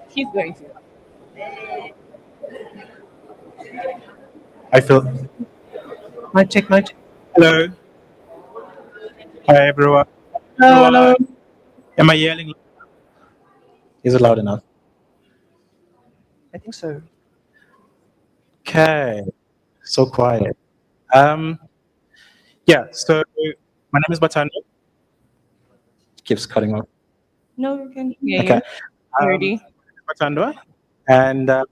He's going to. I feel. Mic check, mic check. Hello. Hi, everyone. Hello. Am I yelling? Is it loud enough? I think so. Okay. So quiet. Yeah, so my name is Batando. Keeps cutting off. No, we can hear Okay. you. Already. Batando, and the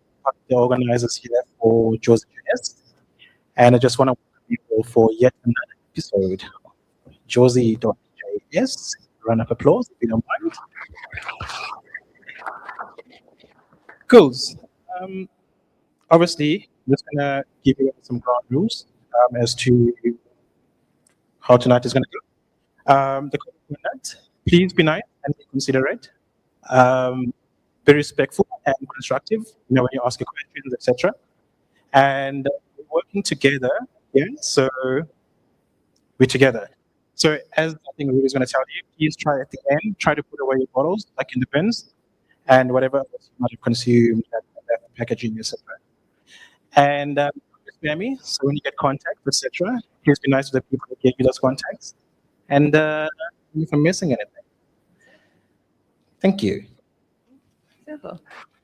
organizers here for Jozi.JS. And I just want to welcome you all for yet another episode of Jozi.JS. Round of applause if you don't mind. Cool. Obviously, I'm just going to give you some ground rules as to how tonight is going to go. The content, please be nice and be considerate. Be respectful and constructive, when you ask your questions, etc. And working together, yeah. So we're together. So as I think Ruby is going to tell you, please try at the end, try to put away your bottles, like in the bins, and whatever else you might have consumed, that packaging, etc. And spare me. So when you get contacts, etc., please be nice to the people who gave you those contacts. And if I'm missing anything, thank you.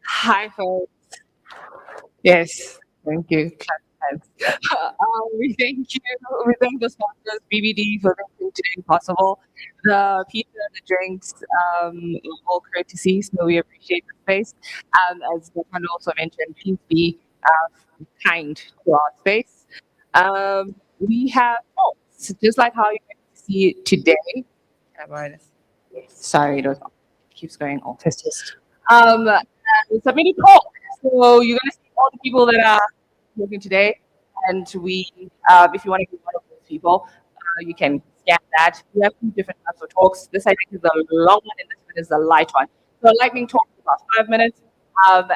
Hi, folks. Yes, thank you. We thank you. We thank the sponsors, BBD, for making today possible. The pizza, the drinks, all courtesy, so we appreciate the space. As Stefan also mentioned, please be kind to our space. We have talks, just like how you can see it today. Sorry, it keeps going off. Test. Submit a talk. So you're going to see all the people that are talking today. And we, if you want to be one of those people, you can scan that. We have two different types of talks. This, I think, is the long one, and this one is the light one. So a lightning talk is about 5 minutes. And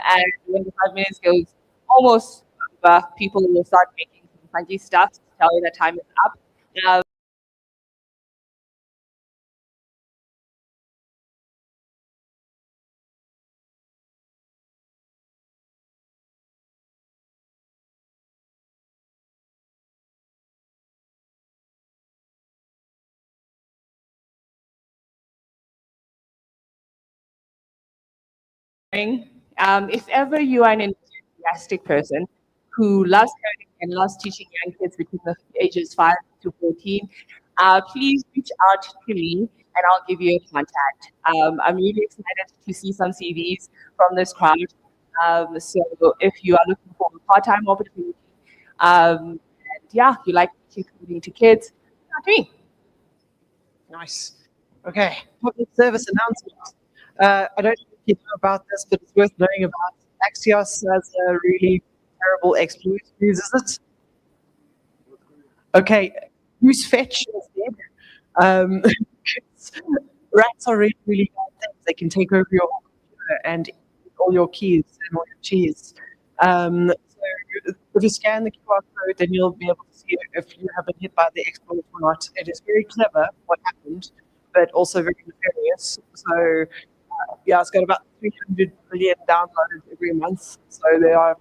when the 5 minutes goes almost over, people will start making some funky stuff to tell you that time is up. If ever you are an enthusiastic person who loves coding and loves teaching young kids between the ages 5 to 14, please reach out to me and I'll give you a contact. I'm really excited to see some CVs from this crowd. So if you are looking for a part-time opportunity, and yeah, you like teaching coding to kids, not me. Nice. Okay, public service announcement. I don't know if you know about this, but it's worth knowing about Axios as a really terrible exploit. Who uses it? Okay, use fetch instead. Rats are really, really bad things. They can take over your whole computer and eat all your keys and all your cheese. So if you scan the QR code, then you'll be able to see if you have been hit by the exploit or not. It is very clever what happened, but also very nefarious. So yeah, it's got about 300 million downloads every month. So there are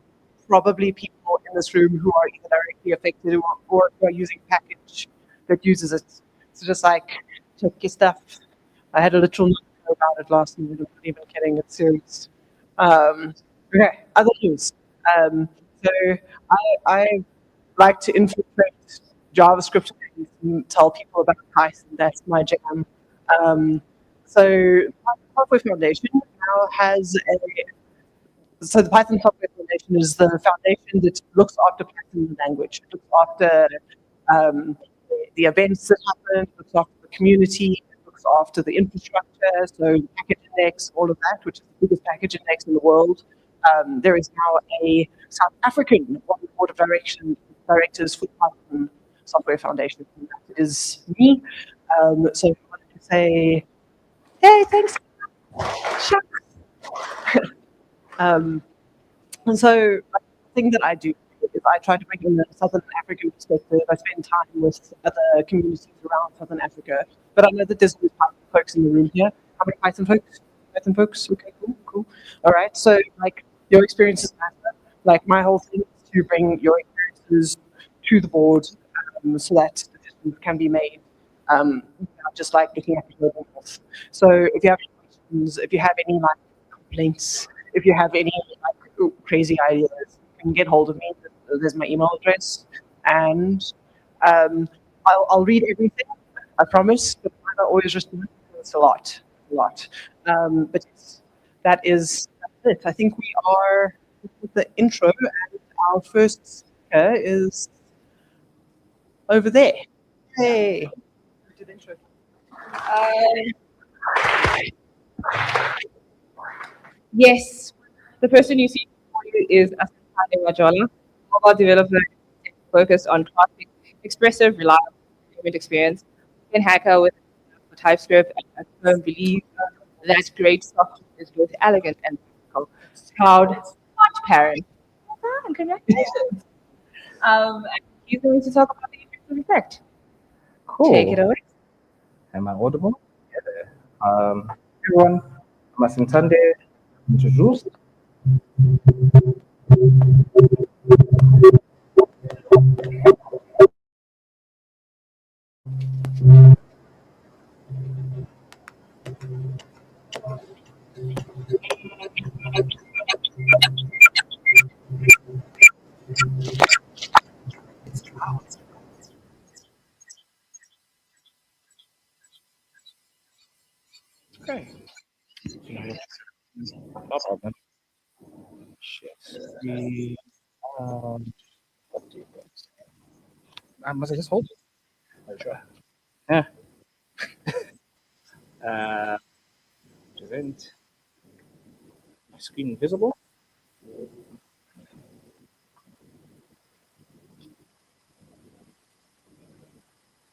probably people in this room who are either directly affected or who are using a package that uses it. So just like, check your stuff. I had a little note about it last night. I'm not even kidding. It's serious. Okay, other news. So I like to infiltrate JavaScript and tell people about Python. That's my jam. So Software Foundation now has so the Python Software Foundation is the foundation that looks after Python language. It looks after the events that happen, it looks after the community, it looks after the infrastructure, so the package index, all of that, which is the biggest package index in the world. There is now a South African board of directors for Python Software Foundation. And that is me. So I wanted to say, hey, thanks. Shucks. And so the thing that I do is I try to bring in the Southern African perspective. I spend time with other communities around Southern Africa. But I know that there's Python folks in the room here. How many Python folks? Python folks? Okay, cool. All right. So like your experiences matter. Like my whole thing is to bring your experiences to the board so that decisions can be made without just like looking at the global north. So if you have any questions, if you have any like complaints, if you have any like crazy ideas, you can get hold of me. There's my email address, and um, I'll read everything. I promise, but I don't always respond. It's a lot, a lot. But yes, that's it. I think we are with the intro, and our first speaker is over there. Hey, do the intro. Yes, the person you see before you is Asimthande Majola, mobile developer focused on crafting expressive, reliable payment experience. An hacker with TypeScript and a firm believer that great software is both elegant and practical. Proud, smart parent. Ah, congratulations. And he's going to talk about the effective effect. Take it Cool. away. Am I audible? Everyone, I'm Asimthande, introduced. Okay. No problem. Shit. What do you guys- must I just hold it? Are you sure? Yeah. Uh, present. My screen visible?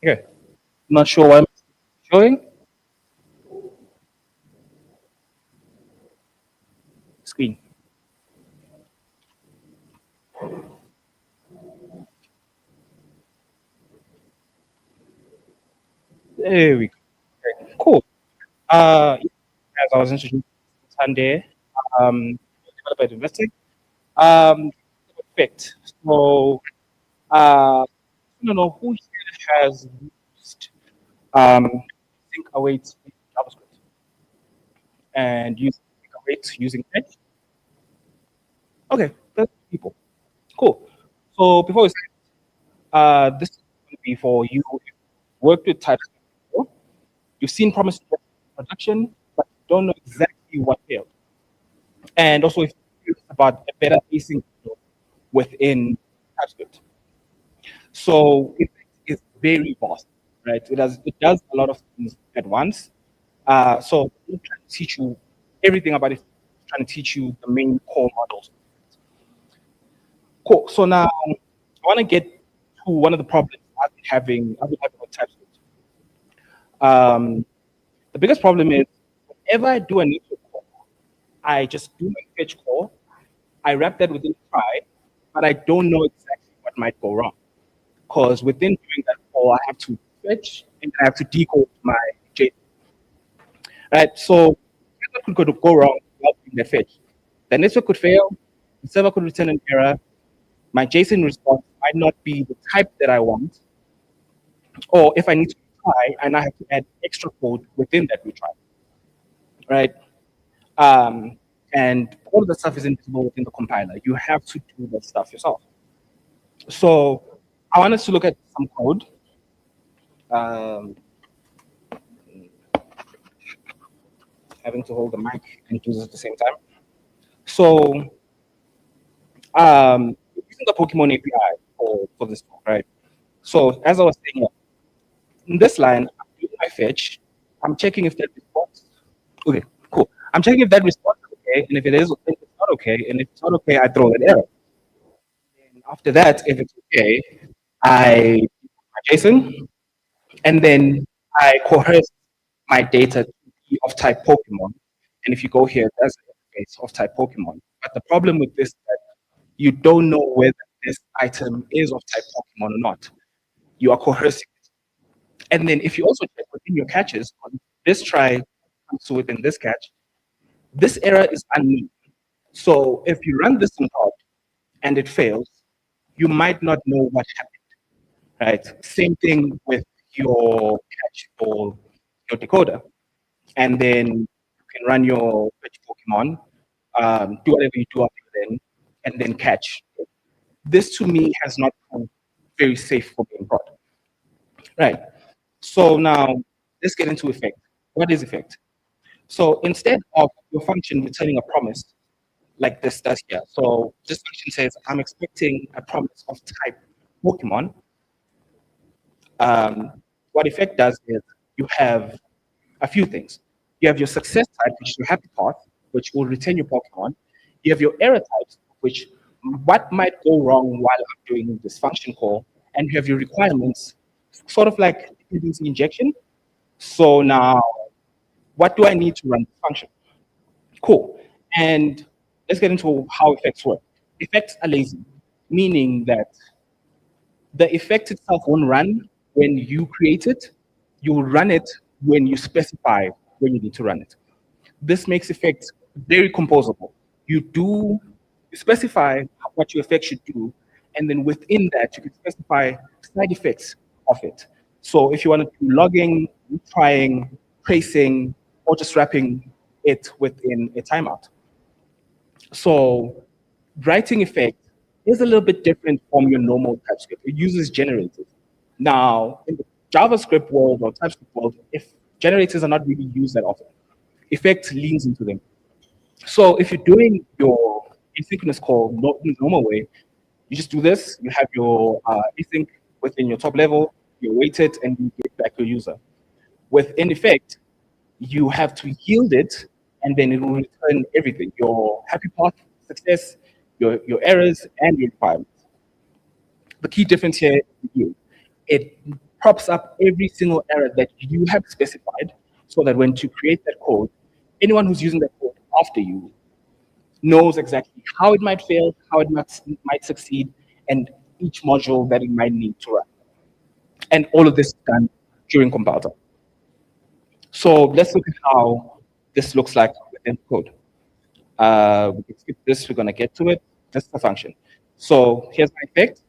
Okay. Not sure why I'm showing. Screen. There we go. Okay, cool. As I was introduced Sunday, developer at Investec. Perfect. So, I don't know who here has used sync awaits JavaScript and use sync awaits using Edge. Okay, that's people. Cool. So before we start, this is going to be for you who worked with TypeScript before. You've seen promise to production, but you don't know exactly what failed. And also, if you're curious about a better async within TypeScript. So it is very vast, right? It does a lot of things at once. So I'm trying to teach you everything about it, trying to teach you the main core models. Cool. So now I want to get to one of the problems I've been having with TypeScript. Um, the biggest problem is whenever I do a network call, I just do my fetch call, I wrap that within try, but I don't know exactly what might go wrong. Because within doing that call, I have to fetch and I have to decode my JSON. Right? So what could go wrong while doing the fetch? The network could fail, the server could return an error, my JSON response might not be the type that I want, or if I need to retry, and I have to add extra code within that retry, right? And all of the stuff is invisible within the compiler. You have to do that stuff yourself. So I want us to look at some code. Um, having to hold the mic and do this at the same time. So using the Pokemon API for this talk, right? So as I was saying, in this line, I'm doing my fetch. I'm checking if that response. Okay, cool. I'm checking if that response is okay, and if it is, if it's not okay, and if it's not okay, I throw an error. And after that, if it's okay, I my JSON, and then I coerce my data to be of type Pokemon. And if you go here, there's an interface of type Pokemon. But the problem with this is that you don't know whether this item is of type Pokemon or not. You are coercing it. And then if you also check within your catches, on this try comes to within this catch, This error is unknown. So if you run this in prod and it fails, you might not know what happened, right? Same thing with your catch or your decoder. And then you can run your fetch Pokemon, do whatever you do after then, and then catch. This to me has not proved very safe for being prod. Right. So now let's get into effect. What is effect? So instead of your function returning a promise like this does here, so this function says, I'm expecting a promise of type Pokemon. What effect does is you have a few things. You have your success type, which is your happy path, which will return your Pokemon. You have your error types, which what might go wrong while I'm doing this function call. And you have your requirements, sort of like dependency injection. So now, what do I need to run this function? Cool. And let's get into how effects work. Effects are lazy, meaning that the effect itself won't run when you create it. You will run it when you specify when you need to run it. This makes effects very composable. You specify what your effect should do, and then within that, you can specify side effects of it. So if you want to do logging, retrying, tracing, or just wrapping it within a timeout. So writing effect is a little bit different from your normal TypeScript. It uses generators. Now, in the JavaScript world or TypeScript world, if generators are not really used that often, effect leans into them. So if you're doing your asynchronous call in the normal way, you just do this, you have your async within your top level, you wait it, and you get back your user. With in effect, you have to yield it, and then it will return everything, your happy path, success, your errors, and your requirements. The key difference here is yield. It props up every single error that you have specified so that when to create that code, anyone who's using that code after you knows exactly how it might fail, how it might succeed, and each module that it might need to run. And all of this is done during compile time. So let's look at how this looks like within code. We can skip this, we're going to get to it. This is the function. So here's my effect.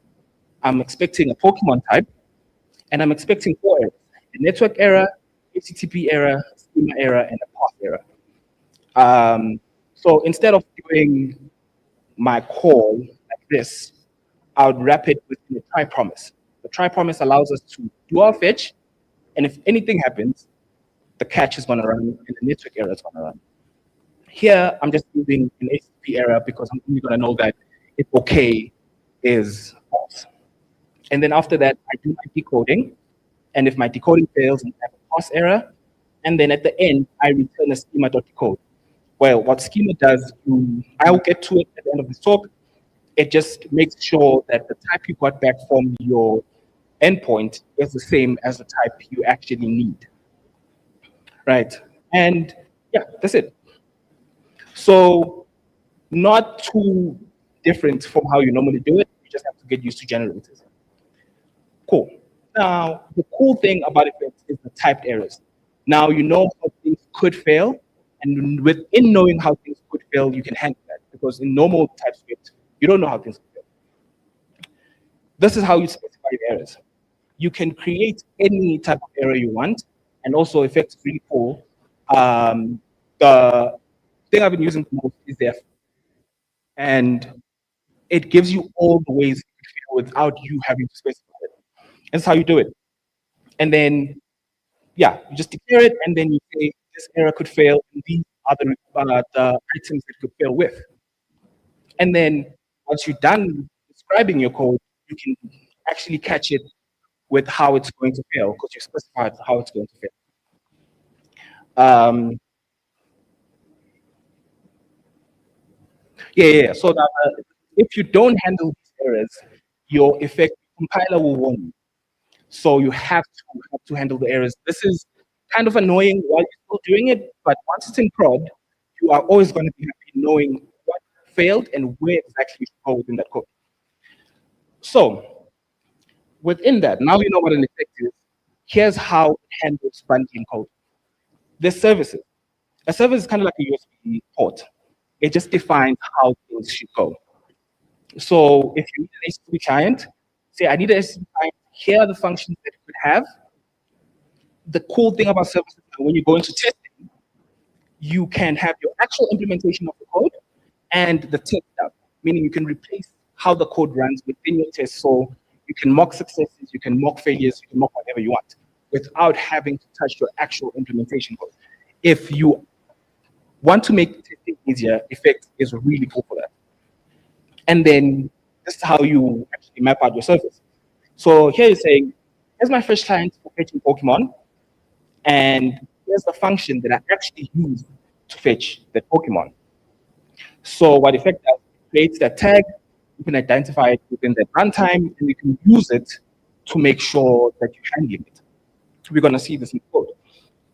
I'm expecting a Pokemon type, and I'm expecting 4 errors: a network error, HTTP error, schema error, and a path error. So instead of doing my call like this, I would wrap it with the try promise. The try promise allows us to do our fetch, and if anything happens, the catch is going to run and the network error is going to run. Here, I'm just using an HTTP error because I'm only going to know that if OK is false. And then after that, I do my decoding. And if my decoding fails, I have a pass error. And then at the end, I return a schema.decode. Well, what schema does, I'll get to it at the end of this talk. It just makes sure that the type you got back from your endpoint is the same as the type you actually need. Right? And yeah, that's it. So not too different from how you normally do it. You just have to get used to generators. Cool. Now, the cool thing about effects is the typed errors. Now you know how things could fail, and within knowing how things could fail, you can handle that. Because in normal TypeScript, you don't know how things could fail. This is how you specify the errors. You can create any type of error you want, and also effects is really cool. The thing I've been using the most is the and it gives you all the ways you could fail without you having to specify it. That's how you do it. And then, yeah, you just declare it, and then you say this error could fail, and these are the items it could fail with. And then once you're done describing your code, you can actually catch it with how it's going to fail because you specified how it's going to fail. Yeah. So that, if you don't handle these errors, your effect compiler will warn you. So you have to handle the errors. This is kind of annoying while you're still doing it, but once it's in prod, you are always going to be happy knowing what failed and where exactly you should go within that code. So within that, now you know what an effect is. Here's how it handles bundling code. There's services. A service is kind of like a USB port. It just defines how things should go. So if you need an HTTP client, say I need an HTTP client, here are the functions that it could have. The cool thing about services is when you go into testing, you can have your actual implementation of the code and the test stuff, meaning you can replace how the code runs within your test. So you can mock successes, you can mock failures, you can mock whatever you want without having to touch your actual implementation code. If you want to make testing easier, Effect is really cool for that. And then this is how you actually map out your service. So here you're saying, here's my first client for fetching Pokemon, and here's the function that I actually use to fetch that Pokemon. So what Effect does, it creates that tag, you can identify it within that runtime, and you can use it to make sure that you're handling it. So we're gonna see this in code.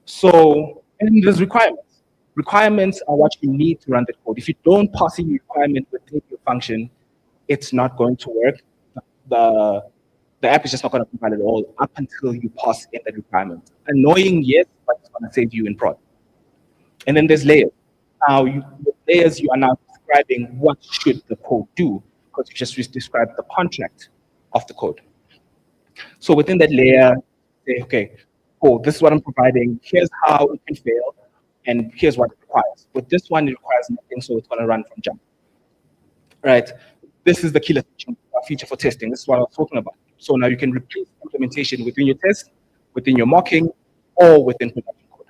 So, and there's requirements. Requirements are what you need to run the code. If you don't pass in your requirement within your function, it's not going to work. The app is just not going to compile at all up until you pass in the requirement. Annoying, yes, but it's going to save you in prod. And then there's layers. Now, with layers, you are now describing what should the code do, because you just described the contract of the code. So within that layer, say, okay, cool, this is what I'm providing. Here's how it can fail, and here's what it requires. With this one, it requires nothing, so it's going to run from jump. Right? This is the killer feature for testing. This is what I was talking about. So now you can replace implementation within your test, within your mocking, or within production code.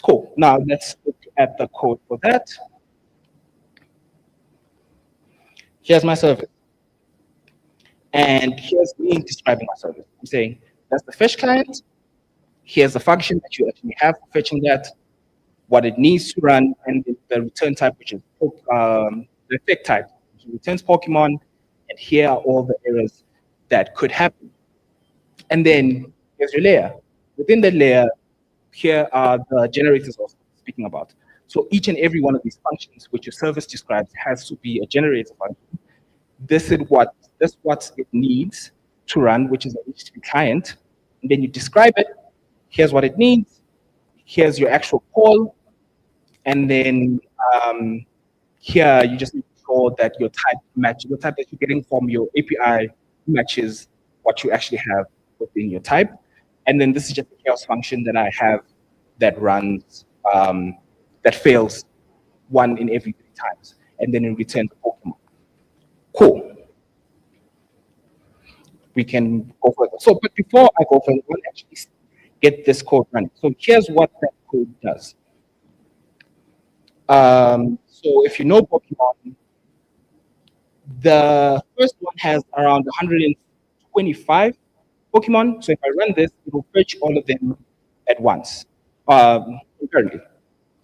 Cool. Now let's look at the code for that. Here's my service. And here's me describing my service. I'm saying that's the fetch client. Here's the function that you actually have for fetching that, what it needs to run, and the return type, which is the effect type, which returns Pokemon. And here are all the errors that could happen. And then here's your layer. Within the layer, here are the generators I was speaking about. So each and every one of these functions which your service describes has to be a generator function. This is what it needs to run, which is an HTTP client. And then you describe it. Here's what it needs. Here's your actual call. And then here you just need to sure that your type matches, the type that you're getting from your API matches what you actually have within your type. And then this is just a chaos function that I have that runs, that fails 1 in every 3 times, and then it returns a Pokemon. Cool. We can go further. So, but before I go further, we'll actually get this code running. So here's what that code does. So if you know Pokemon, the first one has around 125 Pokemon. So if I run this, it will fetch all of them at once, concurrently,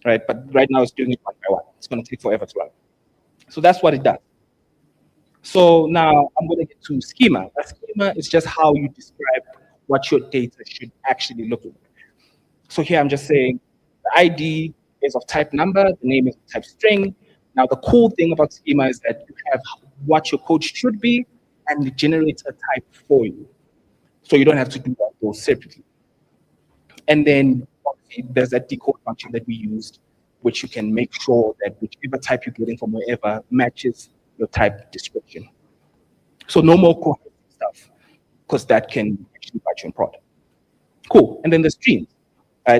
right? But right now it's doing it one by one. It's going to take forever to run. So that's what it does. So now I'm going to get to schema. A schema is just how you describe what your data should actually look like. So here I'm just saying the ID is of type number, the name is of type string. Now the cool thing about schema is that you have what your code should be, and it generates a type for you. So you don't have to do that those separately. And then obviously there's that decode function that we used, which you can make sure that whichever type you're getting from wherever matches your type description. So no more code stuff, because that can actually bite you in prod. Cool. And then the streams.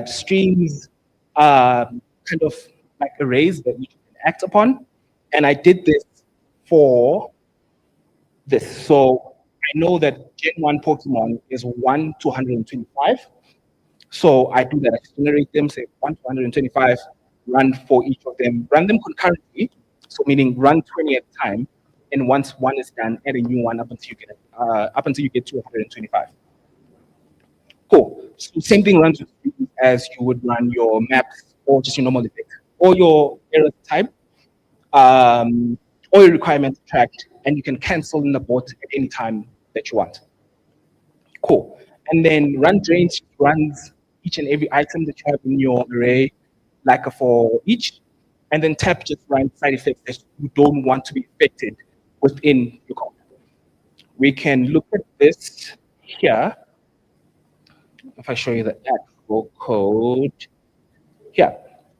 Streams are kind of like arrays that you can act upon. And I did this for this. So I know that Gen 1 Pokemon is 1 to 125. So I do that. I generate them, say 1 to 125, run for each of them, run them concurrently. So meaning run 20 at a time. And once one is done, add a new one up until you get to 125. Cool. So same thing runs as you would run your maps or just your normal effect, or your error type, or your requirement tracked, and you can cancel in the bot at any time that you want. Cool. And then run drains runs each and every item that you have in your array, like for each. And then tap just runs side effects that you don't want to be affected within your code. We can look at this here. If I show you the actual code here.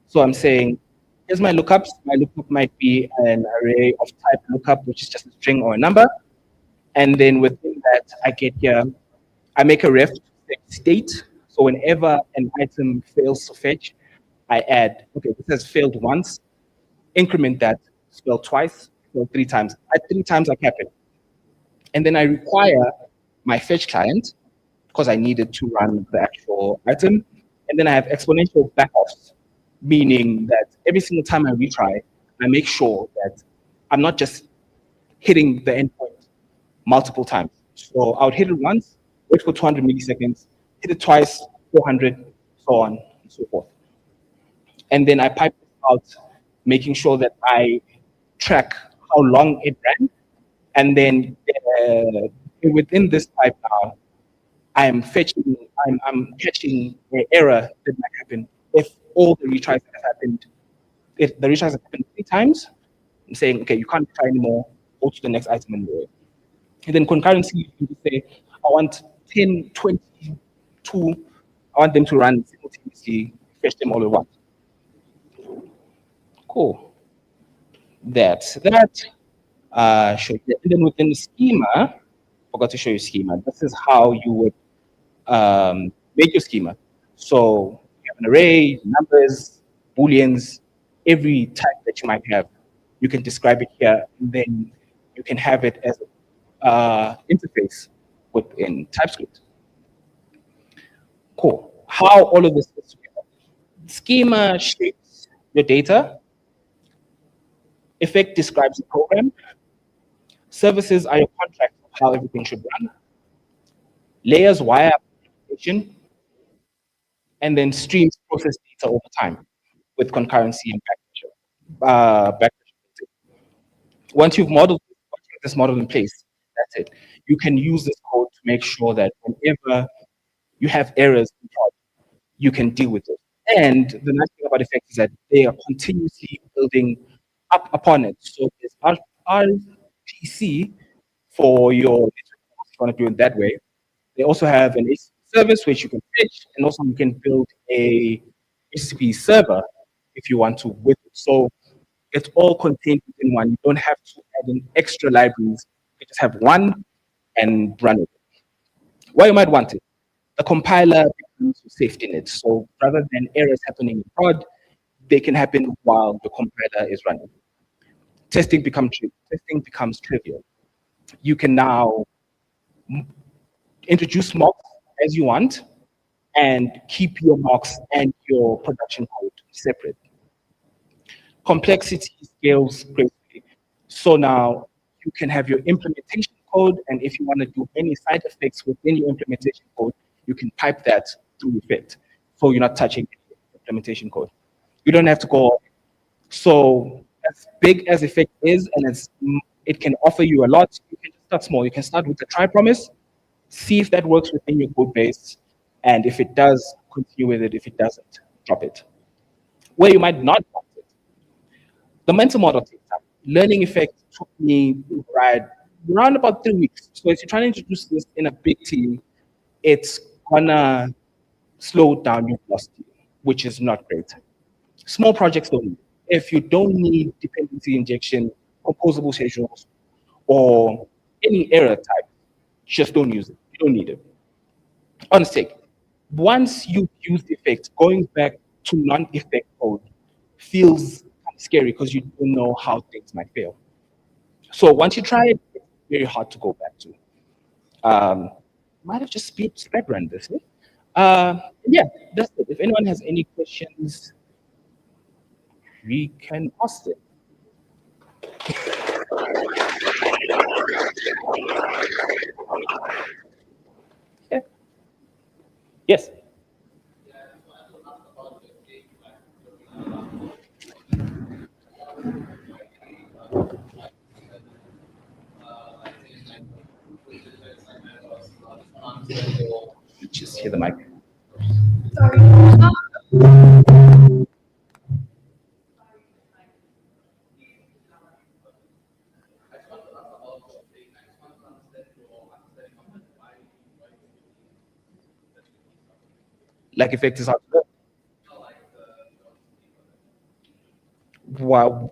So I'm saying, here's my lookups. My lookup might be an array of type lookup, which is just a string or a number. And then within that, I get here, I make a ref to state. So whenever an item fails to fetch, I add, okay, this has failed once, increment that, failed twice, failed 3 times. At 3 times, I cap it. And then I require my fetch client, because I needed to run the actual item. And then I have exponential backoffs, meaning that every single time I retry, I make sure that I'm not just hitting the endpoint multiple times. So I would hit it once, wait for 200 milliseconds, hit it twice, 400, so on and so forth. And then I pipe this out, making sure that I track how long it ran. And then within this pipe now, I'm catching an error that might happen if all the retries that have happened, if the retries have happened 3 times, I'm saying, okay, you can't try anymore, go to the next item in the row. And then concurrency, you can just say, I want 10, 22, I want them to run simultaneously, fetch them all at once. Cool. That's that. Show you. And then within the schema, forgot to show you schema. This is how you would make your schema. So you have an array, numbers, booleans, every type that you might have. You can describe it here, and then you can have it as an interface within TypeScript. Cool. How all of this fits together. Schema shapes your data. Effect describes the program. Services are your contracts of how everything should run. Layers wire up the application. And then streams process data over time with concurrency and backpressure. Once you've modeled this model in place, that's it. You can use this code to make sure that whenever you have errors in prod, you can deal with it. And the nice thing about Effect is that they are continuously building up upon it. So there's RPC for your network, if you want to do it that way. They also have an HTTP service which you can fetch, and also you can build a HTTP server if you want to with it. So it's all contained within one. You don't have to add in extra libraries. You just have one and run it. Why you might want it? The compiler becomes your safety net. So rather than errors happening in prod, they can happen while the compiler is running. Testing becomes trivial. You can now introduce mocks as you want and keep your mocks and your production code separate. Complexity scales greatly. So now you can have your implementation code, and if you want to do any side effects within your implementation code, you can pipe that through Effect. So you're not touching implementation code. You don't have to go. So as big as Effect is, and it can offer you a lot, you can just start small. You can start with the try promise, see if that works within your code base, and if it does, continue with it. If it doesn't, drop it. Where you might not want it, the mental model takes time. Learning Effect took me around about 3 weeks. So if you're trying to introduce this in a big team, it's gonna slow down your velocity, which is not great. Small projects don't need it. If you don't need dependency injection, composable schedules, or any error type, just don't use it. You don't need it. Honestly, once you've used Effect, going back to non-Effect code feels kind of scary because you don't know how things might fail. So once you try it, it's very hard to go back to. Might have just speed run this. Yeah, that's it. If anyone has any questions, we can ask it. Yeah. Yes. Just hear the mic. Like Effect is hard to learn. Why?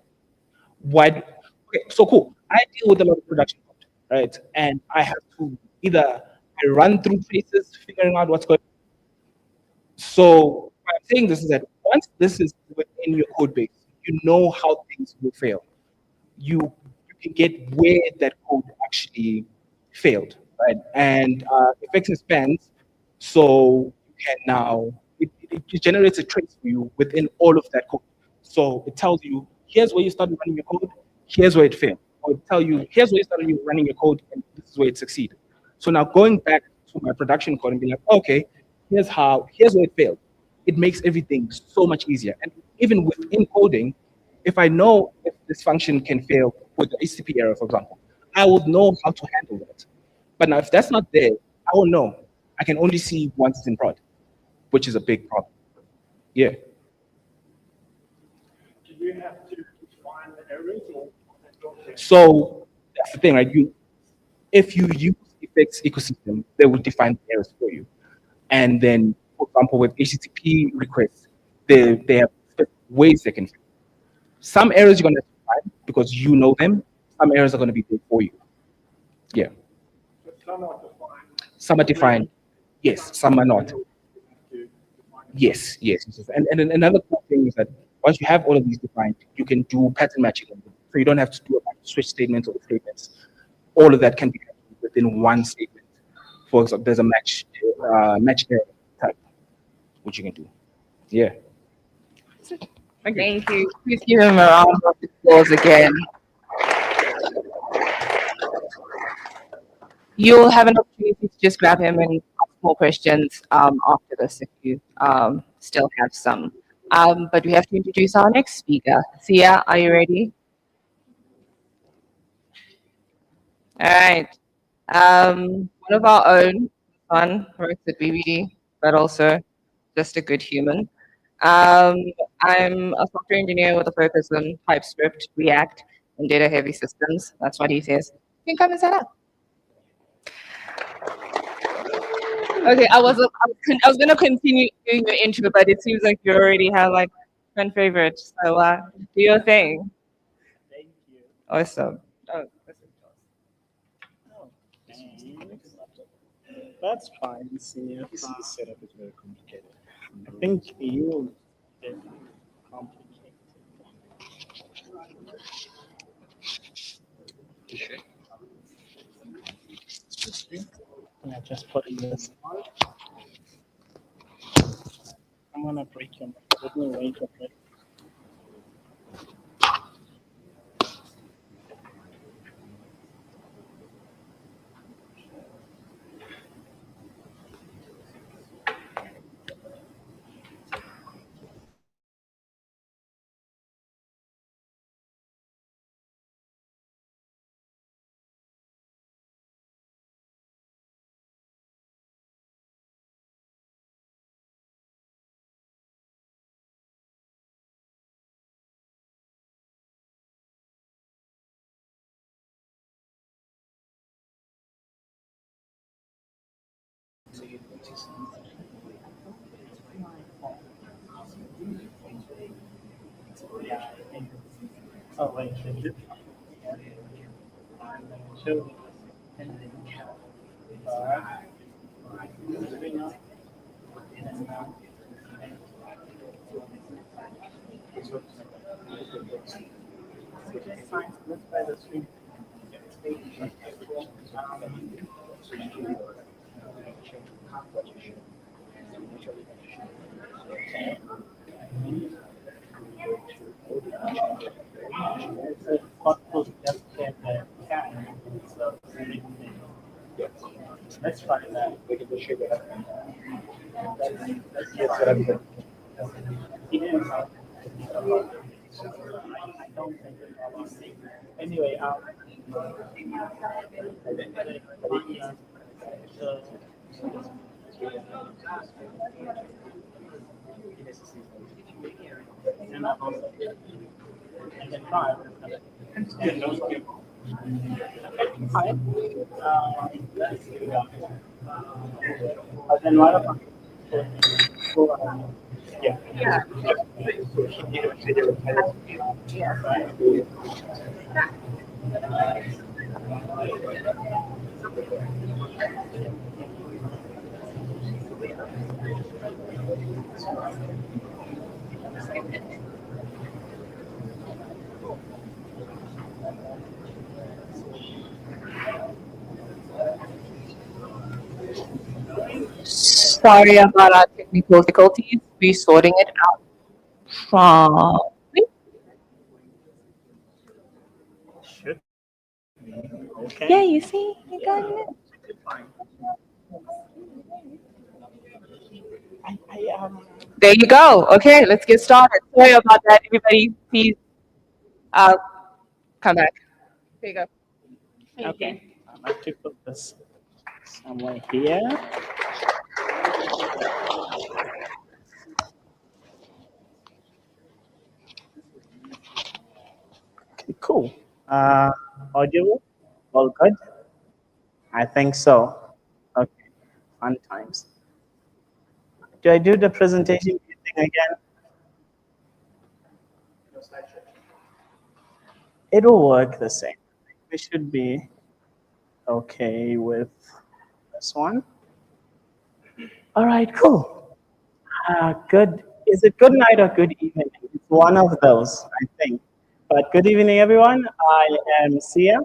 Okay, so cool. I deal with a lot of production code, right? And I have to either I run through traces, figuring out what's going on. So why I'm saying this is that once this is within your code base, you know how things will fail. You can get where that code actually failed, right? And effects and spans, so you can now it generates a trace for you within all of that code. So it tells you here's where you started running your code, here's where it failed, or it tell you here's where you started running your code, and this is where it succeeded. So now going back to my production code and be like, okay, here's where it failed. It makes everything so much easier. And even within coding, if I know if this function can fail with the HTTP error, for example, I will know how to handle that. But now if that's not there, I won't know. I can only see once it's in prod, which is a big problem. Yeah. Do you have to define the errors or? So that's the thing, right? If you use effects ecosystem, they will define the errors for you. And then, for example, with HTTP requests, they have ways they can fail. Some errors you're going to have to find because you know them. Some errors are going to be there for you. Yeah. Some are defined. Yes, some are not. Yes, yes. And then another cool thing is that once you have all of these defined, you can do pattern matching. So you don't have to do a bunch of switch statements or statements. All of that can be within one statement. For example, there's a match error type, which you can do. Yeah. Thank you. Thank you. Please give him a round of applause again. You'll have an opportunity to just grab him and ask more questions after this if you still have some. But we have to introduce our next speaker. Sia, are you ready? All right. One of our own, fun, works at BBD, but also just a good human. I'm a software engineer with a focus on TypeScript, React, and data-heavy systems. That's what he says. You can come and set up. Okay, I was going to continue doing the intro, but it seems like you already have like one favorite. So do your thing. Thank you. Awesome. Oh, That's fine. See, this setup is very complicated. I think you get complicated. Can I just put in this part? I'm gonna break your mic. Let me wait a bit. Oh, wait, should you? Should and then moving up and fine. Let's try the stream. Let's try that. I don't think it's anyway. And I can try. Hi. Then why don't go ahead. Yeah. Sorry about our technical difficulties. We're sorting it out from. Should okay. Yeah, you see, you got it. There you go. Okay, let's get started. Sorry about that, everybody. Please come back. There you go. Okay. I have to put this somewhere here. Okay, cool. Audio, all good? I think so. Okay, fun times. Do I do the presentation thing again? It'll work the same. We should be okay with this one. All right, cool. Good. Is it good night or good evening? It's one of those, I think. But good evening, everyone. I am Sia.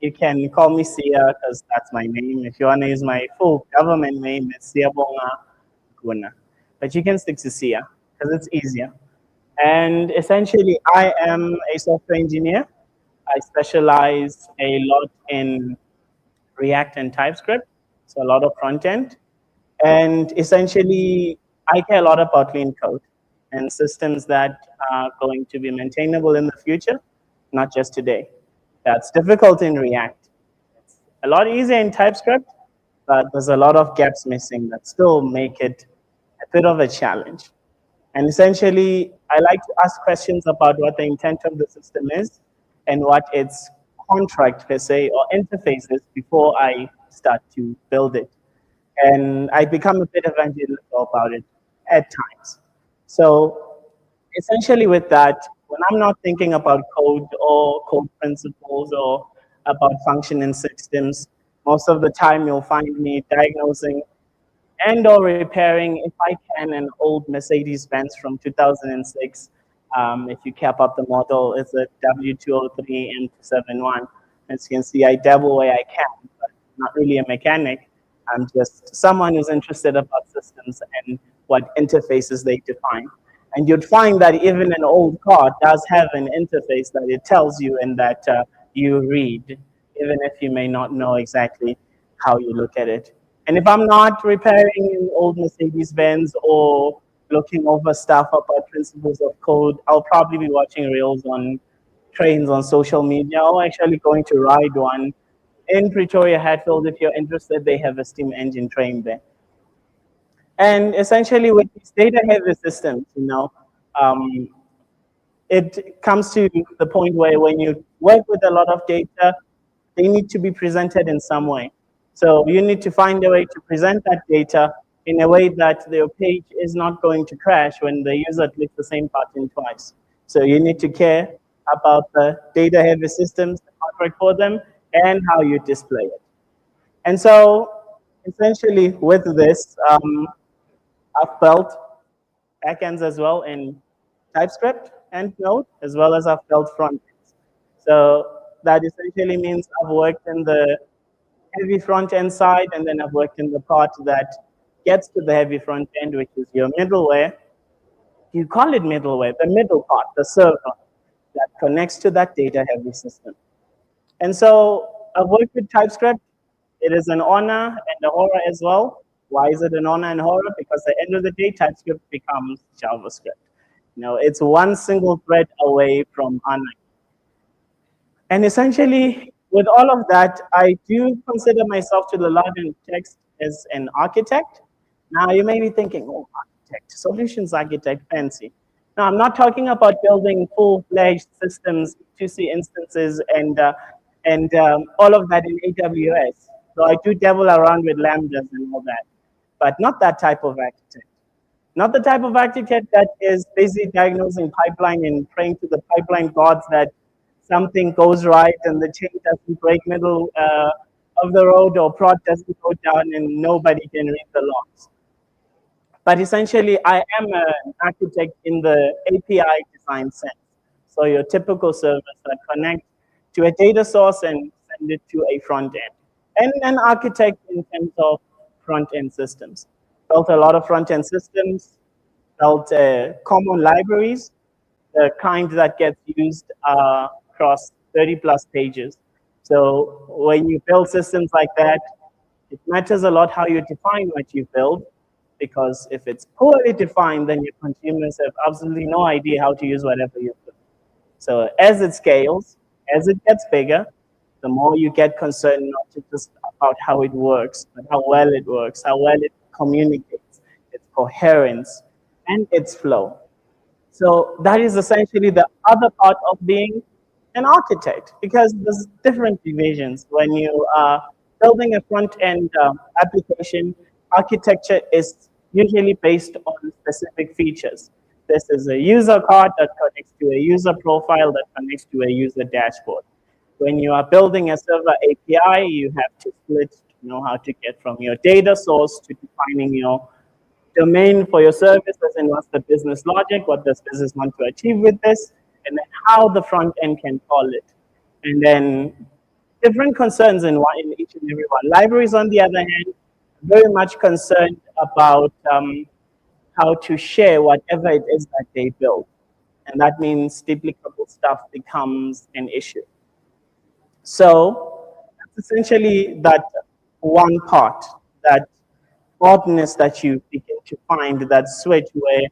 You can call me Sia because that's my name. If you want to use my full government name, it's Siyabonga Guna. But you can stick to Sia because it's easier. And essentially, I am a software engineer. I specialize a lot in React and TypeScript, so a lot of front end. And essentially, I care a lot about clean code and systems that are going to be maintainable in the future, not just today. That's difficult in React. It's a lot easier in TypeScript, but there's a lot of gaps missing that still make it a bit of a challenge. And essentially, I like to ask questions about what the intent of the system is and what its contract per se or interface is before I start to build it. And I become a bit evangelical about it at times. So essentially with that, when I'm not thinking about code or code principles or about functioning systems, most of the time you'll find me diagnosing and or repairing, if I can, an old Mercedes-Benz from 2006. If you cap up the model, it's a W203 M271. As you can see, I dabble where I can, but not really a mechanic. I'm just someone who's interested about systems and what interfaces they define. And you'd find that even an old car does have an interface that it tells you and that you read, even if you may not know exactly how you look at it. And if I'm not repairing an old Mercedes-Benz or looking over stuff about principles of code, I'll probably be watching reels on trains on social media or actually going to ride one in Pretoria, Hatfield. If you're interested, they have a steam engine train there. And essentially with these data-heavy systems, it comes to the point where when you work with a lot of data, they need to be presented in some way. So you need to find a way to present that data in a way that the page is not going to crash when the user clicks the same button twice. So you need to care about the data-heavy systems, the contract for them, and how you display it. And so essentially with this, I've built backends as well in TypeScript and Node, as well as I've built frontends. So that essentially means I've worked in the heavy front end side, and then I've worked in the part that gets to the heavy front end, which is your middleware. You call it middleware, the middle part, the server that connects to that data heavy system. And so I've worked with TypeScript. It is an honor and a horror as well. Why is it an honor and horror? Because at the end of the day, TypeScript becomes JavaScript. It's one single thread away from honor. And essentially, with all of that, I do consider myself to the large text as an architect. Now, you may be thinking, oh, architect, solutions architect, fancy. Now, I'm not talking about building full-fledged systems, 2C instances, and all of that in AWS. So I do dabble around with Lambdas and all that, but not that type of architect. Not the type of architect that is busy diagnosing pipeline and praying to the pipeline gods that something goes right and the chain doesn't break middle of the road or prod doesn't go down and nobody can read the logs. But essentially, I am an architect in the API design sense. So your typical service that connect to a data source and send it to a front end. And an architect in terms of front end systems. Built a lot of front end systems, built common libraries, the kind that gets used across 30 plus pages. So when you build systems like that, it matters a lot how you define what you build, because if it's poorly defined, then your consumers have absolutely no idea how to use whatever you build. So as it scales, as it gets bigger, the more you get concerned not just about how it works, but how well it works, how well it communicates, its coherence, and its flow. So that is essentially the other part of being an architect, because there's different divisions. When you are building a front-end application, architecture is usually based on specific features. This is a user card that connects to a user profile that connects to a user dashboard. When you are building a server API, you have to split, know how to get from your data source to defining your domain for your service, as in what's the business logic, what does business want to achieve with this, and then how the front end can call it. And then different concerns in each and every one. Libraries, on the other hand, very much concerned about how to share whatever it is that they build. And that means duplicable stuff becomes an issue. So that's essentially that one part, that oddness that you begin to find, that switch where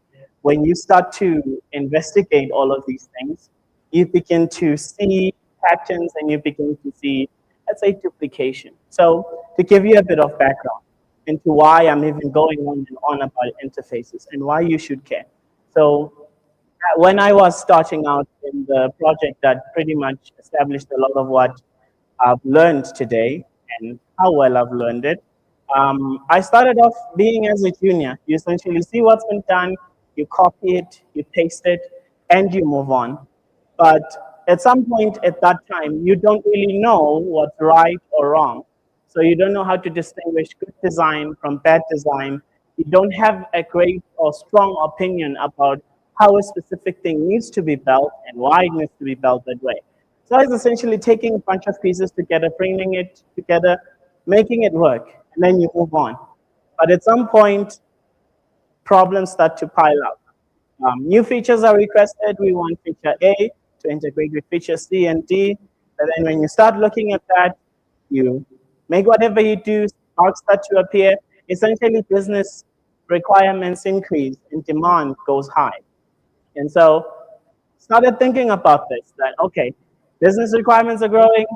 when you start to investigate all of these things, you begin to see patterns and you begin to see, let's say, duplication. So to give you a bit of background into why I'm even going on and on about interfaces and why you should care. So when I was starting out in the project that pretty much established a lot of what I've learned today and how well I've learned it, I started off being as a junior. You essentially see what's been done, you copy it, you paste it, and you move on. But at some point at that time, you don't really know what's right or wrong. So you don't know how to distinguish good design from bad design. You don't have a great or strong opinion about how a specific thing needs to be built and why it needs to be built that way. So it's essentially taking a bunch of pieces together, bringing it together, making it work, and then you move on. But at some point, problems start to pile up. New features are requested. We want feature A to integrate with feature C and D. And then when you start looking at that, you make whatever you do, bugs start to appear. Essentially, business requirements increase and demand goes high. And so started thinking about this, that, okay, business requirements are growing,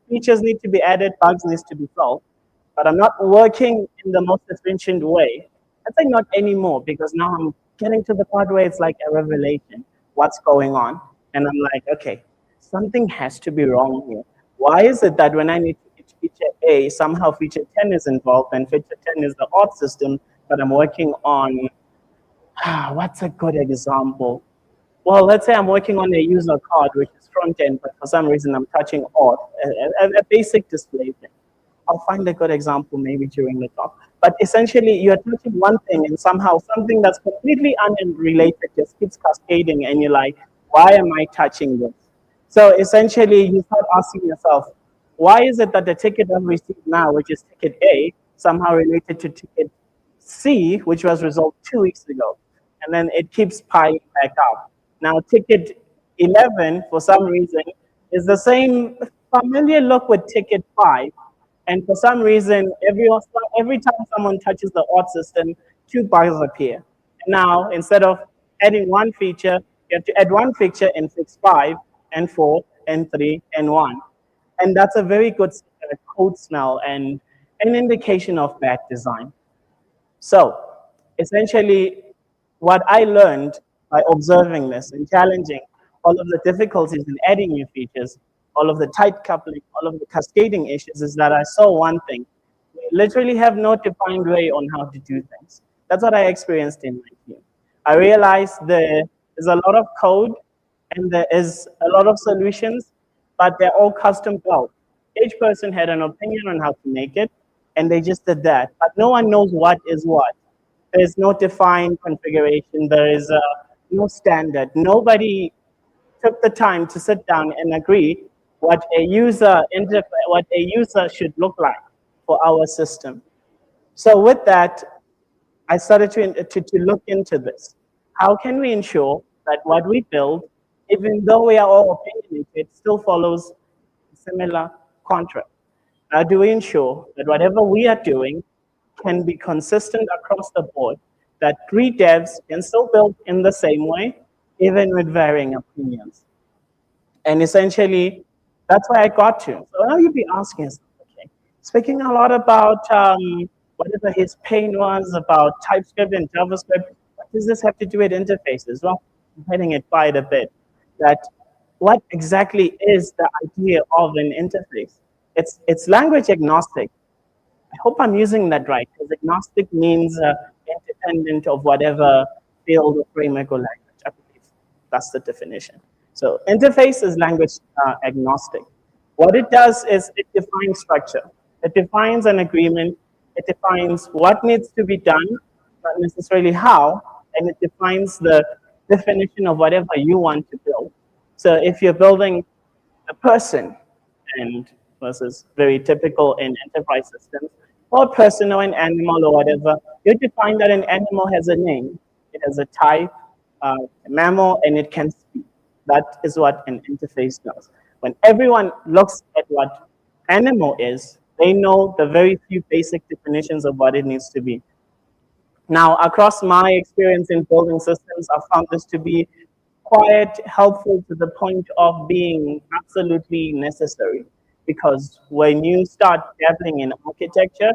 features need to be added, bugs need to be solved, but I'm not working in the most efficient way. I think not anymore, because now I'm getting to the part where it's like a revelation, what's going on? And I'm like, okay, something has to be wrong here. Why is it that when I need to hit feature A, somehow feature 10 is involved, and feature 10 is the odd system, but I'm working on, what's a good example? Well, let's say I'm working on a user card, which is front end, but for some reason I'm touching auth, a basic display thing. I'll find a good example maybe during the talk. But essentially, you're touching one thing and somehow something that's completely unrelated just keeps cascading, and you're like, why am I touching this? So essentially, you start asking yourself, why is it that the ticket I've received now, which is ticket A, somehow related to ticket C, which was resolved 2 weeks ago? And then it keeps piling back up. Now, ticket 11, for some reason, is the same familiar look with ticket 5. And for some reason, every time someone touches the auth system, 2 bugs appear. And now, instead of adding one feature, you have to add one feature and fix 5, and 4, and 3, and 1. And that's a very good code smell and an indication of bad design. So, essentially, what I learned by observing this and challenging all of the difficulties in adding new features, all of the tight coupling, all of the cascading issues, is that I saw one thing. We literally have no defined way on how to do things. That's what I experienced in my team. I realized there is a lot of code and there is a lot of solutions, but they're all custom built. Each person had an opinion on how to make it, and they just did that. But no one knows what is what. There's no defined configuration. There is no standard. Nobody took the time to sit down and agree what a user should look like for our system. So with that, I started to look into this. How can we ensure that what we build, even though we are all opinionated, still follows a similar contract? How do we ensure that whatever we are doing can be consistent across the board, that three devs can still build in the same way, even with varying opinions? And essentially, that's where I got to. So now you'd be asking yourself, okay, speaking a lot about whatever his pain was about TypeScript and JavaScript, what does this have to do with interfaces? Well, I'm hitting it quite a bit. That what exactly is the idea of an interface? It's language agnostic. I hope I'm using that right, because agnostic means independent of whatever field or framework or language. I believe that's the definition. So interface is language agnostic. What it does is it defines structure. It defines an agreement. It defines what needs to be done, not necessarily how, and it defines the definition of whatever you want to build. So if you're building a person, and versus very typical in enterprise systems, or a person or an animal or whatever, you define that an animal has a name, it has a type, a mammal, and it can speak. That is what an interface does. When everyone looks at what animal is, they know the very few basic definitions of what it needs to be. Now, across my experience in building systems, I've found this to be quite helpful to the point of being absolutely necessary. Because when you start dabbling in architecture,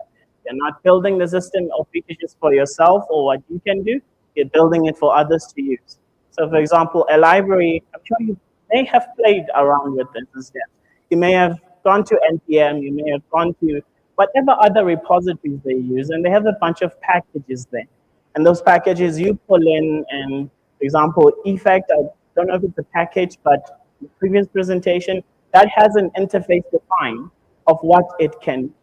you're not building the system or features just for yourself or what you can do, you're building it for others to use. So for example, a library, I'm sure you may have played around with this instead. You may have gone to NPM, you may have gone to whatever other repositories they use, and they have a bunch of packages there. And those packages you pull in, and for example, Effect, I don't know if it's a package, but the previous presentation, that has an interface defined of what it can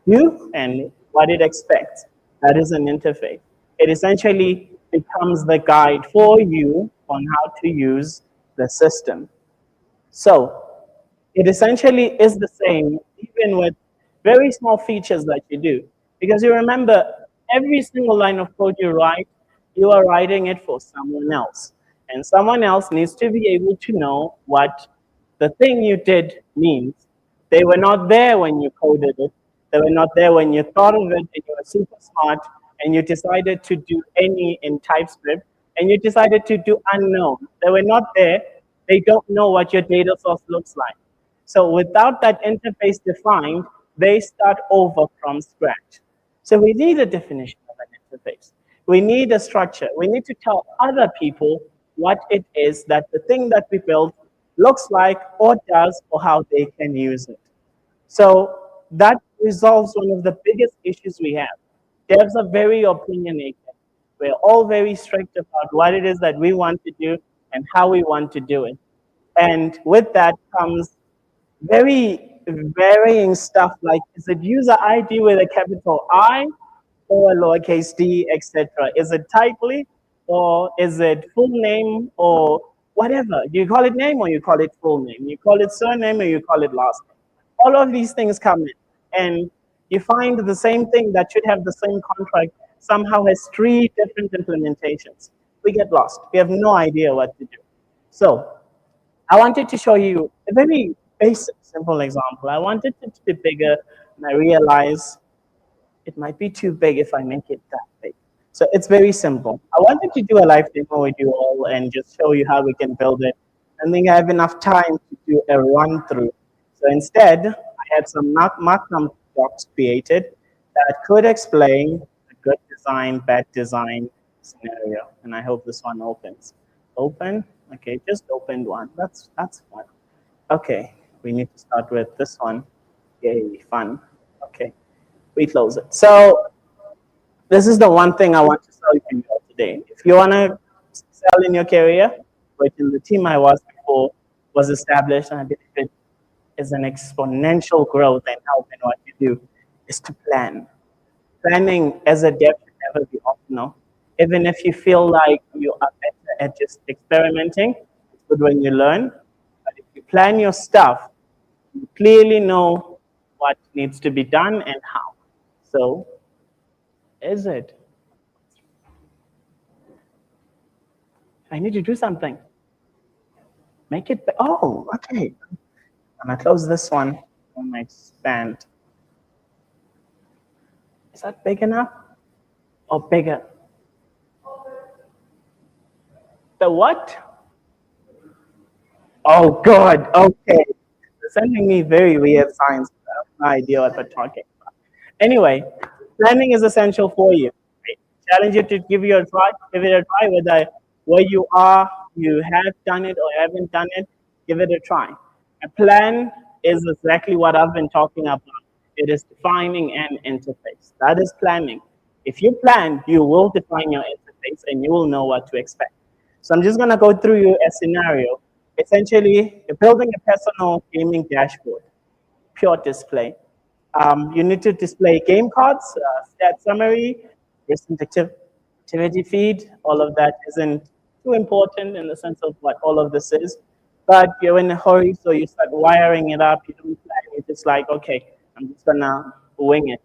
do and what it expects. That is an interface. It essentially becomes the guide for you on how to use the system. So it essentially is the same, even with very small features that you do. Because you remember, every single line of code you write, you are writing it for someone else. And someone else needs to be able to know what the thing you did means. They were not there when you coded it. They were not there when you thought of it and you were super smart and you decided to do any in TypeScript and you decided to do unknown. They were not there. They don't know what your data source looks like. So without that interface defined, they start over from scratch. So we need a definition of an interface. We need a structure. We need to tell other people what it is that the thing that we build looks like or does or how they can use it. So that resolves one of the biggest issues we have. Devs are very opinionated. We're all very strict about what it is that we want to do and how we want to do it. And with that comes very varying stuff like, is it user ID with a capital I or a lowercase d, etc.? Is it tightly or is it full name or whatever? Do you call it name or you call it full name? You call it surname or you call it last name? All of these things come in, and you find the same thing that should have the same contract somehow has 3 different implementations. We get lost. We have no idea what to do. So I wanted to show you a very basic, simple example. I wanted it to be bigger, and I realized it might be too big if I make it that big. So it's very simple. I wanted to do a live demo with you all and just show you how we can build it. I think I have enough time to do a run through. So instead, I had some Markdown docs created that could explain a good design, bad design scenario. And I hope this one opens. Open? Okay, just opened one. That's fun. Okay, we need to start with this one. Yay, fun. Okay, we close it. So this is the one thing I want to tell you today. If you want to excel in your career, which in the team I was before was established, and I believe it is an exponential growth and help in what you do, is to plan. Planning as a dev should never be optional. Even if you feel like you are better at just experimenting, it's good when you learn. But if you plan your stuff, you clearly know what needs to be done and how. So, is it? I need to do something. Make it, oh, okay. I'm gonna close this one. I'm gonna expand. Is that big enough? Or bigger? The what? Oh, God, okay. They're sending me very weird signs. I have no idea what they're talking about. Anyway, planning is essential for you. Right? Challenge you to give it a try, whether where you are, you have done it or haven't done it, give it a try. A plan is exactly what I've been talking about. It is defining an interface. That is planning. If you plan, you will define your interface and you will know what to expect. So I'm just going to go through you a scenario. Essentially, you're building a personal gaming dashboard, pure display. You need to display game cards, stat summary, recent activity feed. All of that isn't too important in the sense of what all of this is. But you're in a hurry, so you start wiring it up. You don't plan. You're just like, okay, I'm just going to wing it.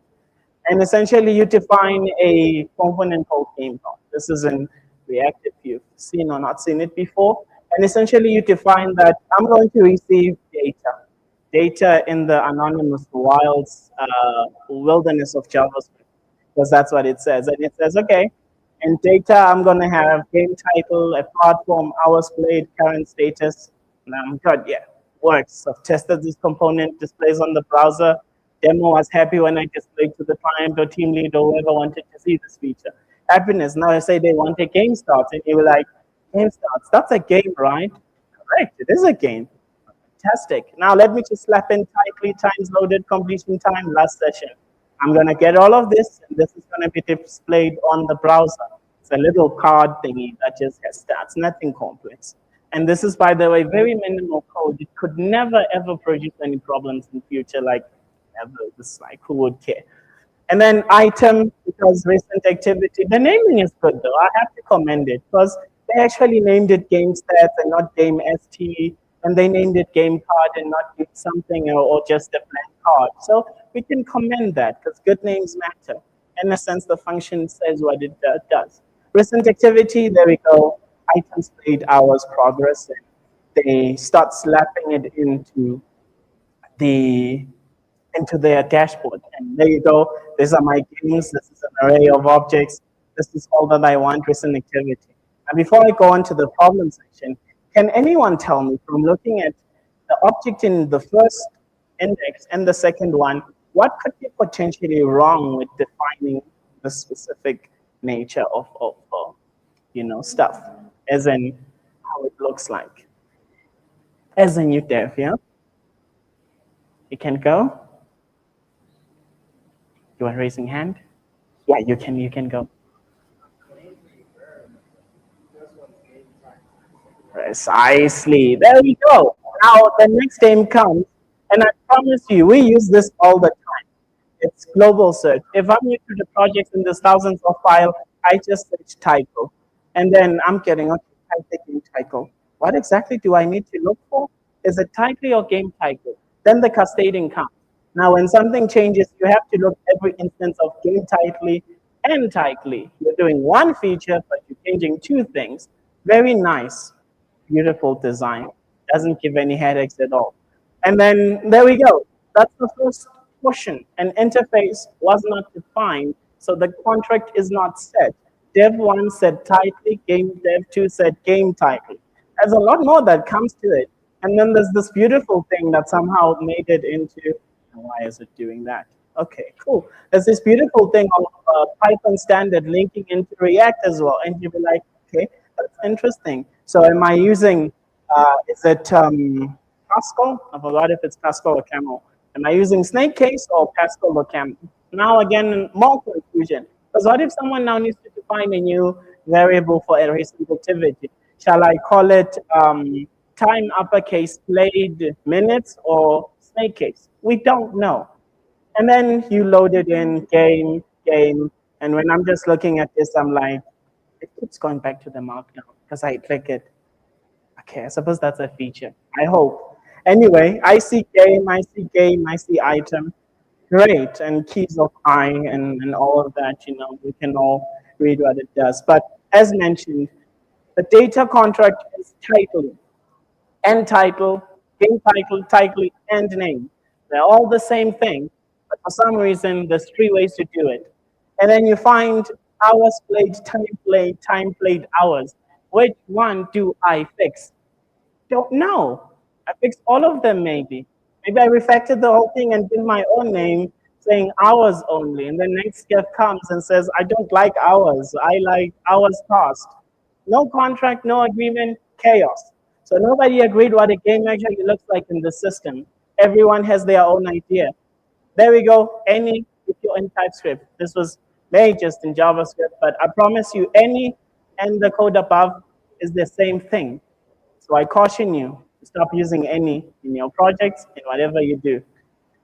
And essentially, you define a component called game card. This is in React if you've seen or not seen it before. And essentially, you define that I'm going to receive data in the anonymous wilds, wilderness of JavaScript, because that's what it says. And it says, okay, in data, I'm going to have game title, a platform, hours played, current status. And I'm good, yeah, works. So I've tested this component, displays on the browser. Demo was happy when I displayed to the client or team lead or whoever wanted to see this feature. Happiness, now I say they want a game starts, and you were like, game starts, that's a game, right? Correct, it is a game. Fantastic. Now let me just slap in tightly times loaded, completion time, last session. I'm going to get all of this, and this is going to be displayed on the browser. It's a little card thingy that just has stats, nothing complex. And this is, by the way, very minimal code. It could never, ever produce any problems in future, like, ever. This, like, who would care? And then item, because recent activity. The naming is good, though. I have to commend it, because they actually named it game stats and not game st, and they named it game card and not game something or just a blank card. So we can commend that, because good names matter. In a sense, the function says what it does. Recent activity, there we go. Items played, hours, progress, and they start slapping it into their dashboard. And there you go. These are my games. This is an array of objects. This is all that I want, recent activity. And before I go on to the problem section, can anyone tell me, from looking at the object in the first index and the second one, what could be potentially wrong with defining the specific nature of stuff, as in how it looks like? As a new dev, yeah? You can go? You are raising hand? Yeah, you can go. Precisely. There we go. Now the next time comes, and I promise you, we use this all the time. It's global search. If I'm new to the project in this thousands of file, I just search title. And then I'm getting, okay, type the game title. What exactly do I need to look for? Is it title or game title? Then the cascading comes. Now, when something changes, you have to look every instance of game title and title. You're doing one feature, but you're changing two things. Very nice, beautiful design. Doesn't give any headaches at all. And then there we go. That's the first portion. An interface was not defined, so the contract is not set. Dev 1 said title, Dev 2 said game title. There's a lot more that comes to it. And then there's this beautiful thing that somehow made it into, why is it doing that? Okay, cool. There's this beautiful thing of Python standard linking into React as well. And you'll be like, okay, that's interesting. So am I using, is it Pascal? I forgot if it's Pascal or Camel. Am I using snake case or Pascal or Camel? Now again, more confusion. Because what if someone now needs to define a new variable for a recent activity? Shall I call it time uppercase played minutes or snake case? We don't know. And then you load it in game. And when I'm just looking at this, I'm like, it keeps going back to the markdown because I click it. Okay, I suppose that's a feature. I hope. Anyway, I see item. Great, and keys of I and all of that, we can all read what it does. But as mentioned, the data contract is title, end title, game title, end name. They're all the same thing, but for some reason, there's three ways to do it. And then you find hours played, time played, hours. Which one do I fix? Don't know. I fixed all of them maybe. Maybe I refactored the whole thing and did my own name saying hours only. And then next step comes and says, I don't like hours. I like hours past. No contract, no agreement, chaos. So nobody agreed what a game actually looks like in the system. Everyone has their own idea. There we go. Any, if you're in TypeScript. This was made just in JavaScript, but I promise you, any and the code above is the same thing. So I caution you to stop using any in your projects and whatever you do.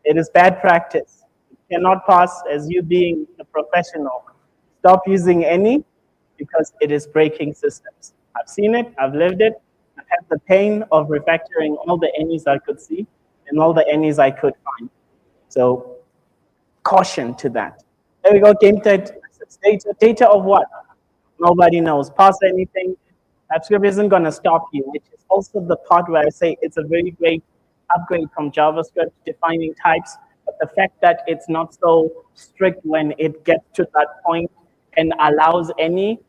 It is bad practice. You cannot pass as you being a professional. Stop using any because it is breaking systems. I've seen it, I've lived it. I've had the pain of refactoring all the any's I could see and all the any's I could find. So caution to that. There we go, game data. Data of what? Nobody knows. Pass anything. TypeScript isn't going to stop you, which is also the part where I say it's a very great upgrade from JavaScript defining types. But the fact that it's not so strict when it gets to that point and allows any,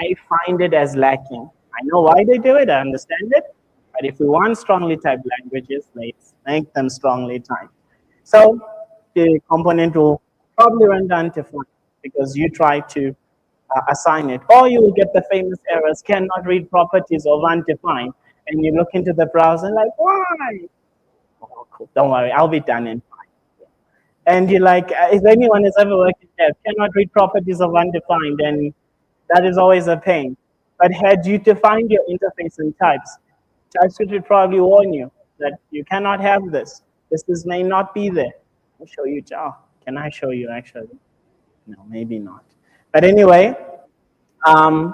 I find it as lacking. I know why they do it, I understand it. But if we want strongly typed languages, let's make them strongly typed. So the component will probably render undefined because you try to assign it. Or you will get the famous errors, cannot read properties of undefined. And you look into the browser like, why? Oh, cool. Don't worry, I'll be done in 5. And you're like, if anyone has ever worked in dev, cannot read properties of undefined, and that is always a pain. But had you defined your interface in types, TypeScript would probably warn you that you cannot have this. This may not be there. I'll show you, can I show you actually? No, maybe not. But anyway,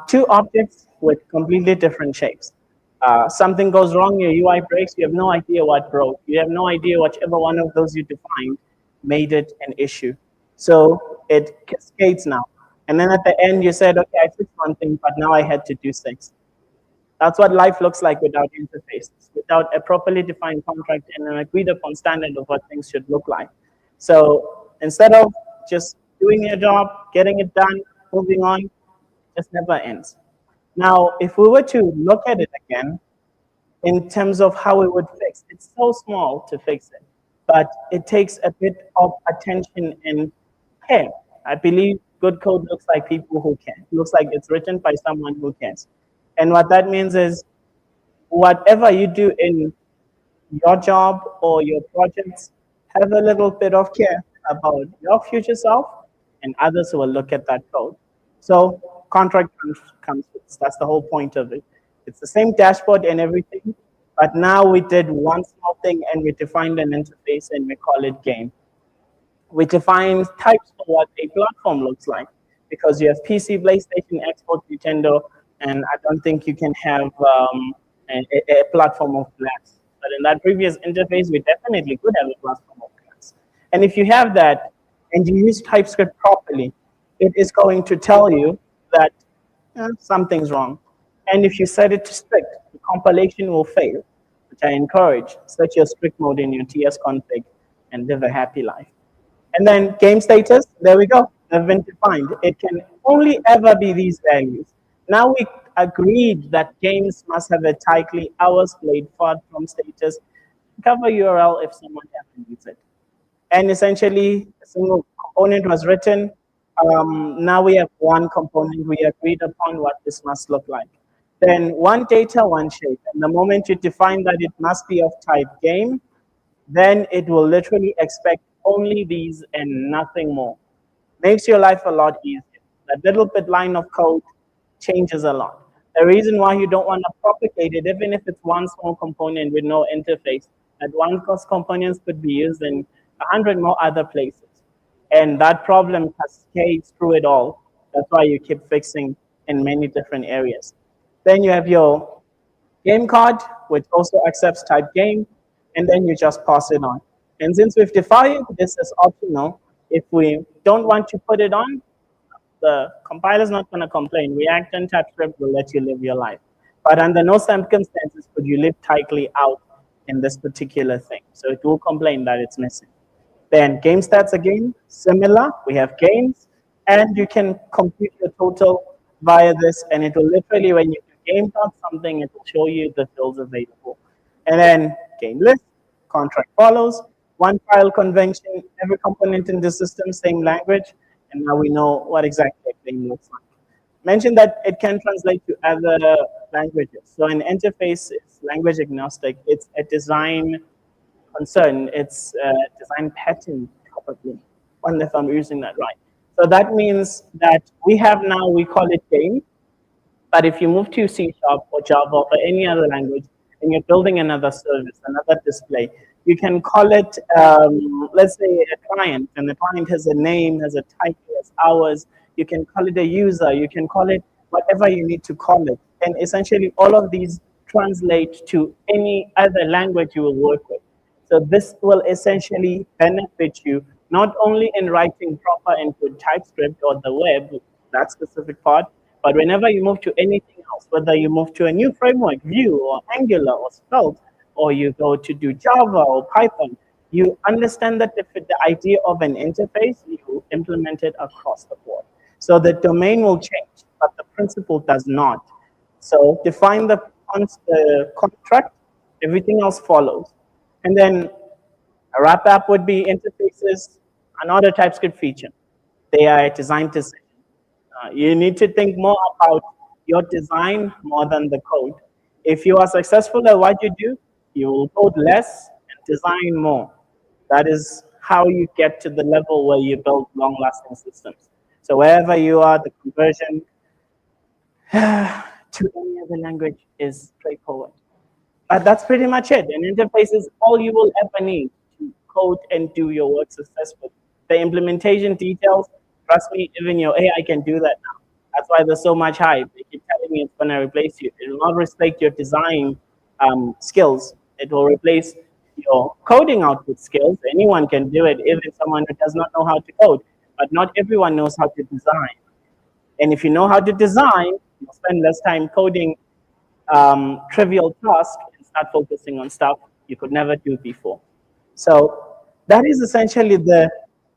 two objects with completely different shapes. Something goes wrong, your UI breaks, you have no idea what broke. You have no idea whichever one of those you defined made it an issue. So it cascades now. And then at the end, you said, okay, I fixed one thing, but now I had to do 6. That's what life looks like without interfaces, without a properly defined contract and an agreed upon standard of what things should look like. So instead of just doing your job, getting it done, moving on, just never ends. Now, if we were to look at it again, in terms of how we would fix, it's so small to fix it, but it takes a bit of attention and care. I believe good code looks like people who care. It looks like it's written by someone who cares. And what that means is whatever you do in your job or your projects, have a little bit of care about your future self and others who will look at that code. So contract comes with this. That's the whole point of it. It's the same dashboard and everything, but now we did one small thing and we defined an interface and we call it game. We define types for what a platform looks like because you have PC, PlayStation, Xbox, Nintendo, and I don't think you can have a platform of glass. But in that previous interface, we definitely could have a platform of glass. And if you have that and you use TypeScript properly, it is going to tell you that something's wrong. And if you set it to strict, the compilation will fail, which I encourage. Set your strict mode in your TS config and live a happy life. And then game status, there we go, have been defined. It can only ever be these values. Now we agreed that games must have a tightly hours played far from status, cover URL if someone ever needs it. And essentially, a single component was written. Now we have one component. We agreed upon what this must look like. Then one data, one shape. And the moment you define that it must be of type game, then it will literally expect only these and nothing more. Makes your life a lot easier. That little bit line of code changes a lot. The reason why you don't want to propagate it, even if it's one small component with no interface, that one cost components could be used in 100 more other places. And that problem cascades through it all. That's why you keep fixing in many different areas. Then you have your game card, which also accepts type game, and then you just pass it on. And since we've defined this is optional, if we don't want to put it on, the compiler's not going to complain. React and TypeScript will let you live your life. But under no circumstances could you live tightly out in this particular thing. So it will complain that it's missing. Then game stats again, similar. We have games, and you can compute your total via this, and it will literally, when you do game dot something, it will show you the fields available. And then game list, contract follows, one file convention, every component in the system, same language, and now we know what exactly a game looks like. Mention that it can translate to other languages. So an interface is language agnostic. It's a design concern. It's a design pattern, probably. Wonder if I'm using that right. So that means that we have now, we call it game. But if you move to C# or Java or any other language, and you're building another service, another display, you can call it, let's say, a client, and the client has a name, has a title, has hours. You can call it a user. You can call it whatever you need to call it. And essentially, all of these translate to any other language you will work with. So this will essentially benefit you not only in writing proper and good TypeScript or the web, that specific part, but whenever you move to anything else, whether you move to a new framework, Vue or Angular or Svelte, or you go to do Java or Python, you understand that the idea of an interface, you implement it across the board. So the domain will change, but the principle does not. So define the contract, everything else follows. And then a wrap up would be interfaces, another TypeScript feature. They are a design decision. You need to think more about your design more than the code. If you are successful at what you do, you will code less and design more. That is how you get to the level where you build long-lasting systems. So wherever you are, the conversion to any other language is straightforward. But that's pretty much it. An interface is all you will ever need to code and do your work successfully. The implementation details, trust me, even your AI can do that now. That's why there's so much hype. They keep telling me it's going to replace you. It will not respect your design skills. It will replace your coding output skills. Anyone can do it, even someone who does not know how to code. But not everyone knows how to design. And if you know how to design, you'll spend less time coding trivial tasks and start focusing on stuff you could never do before. So that is essentially the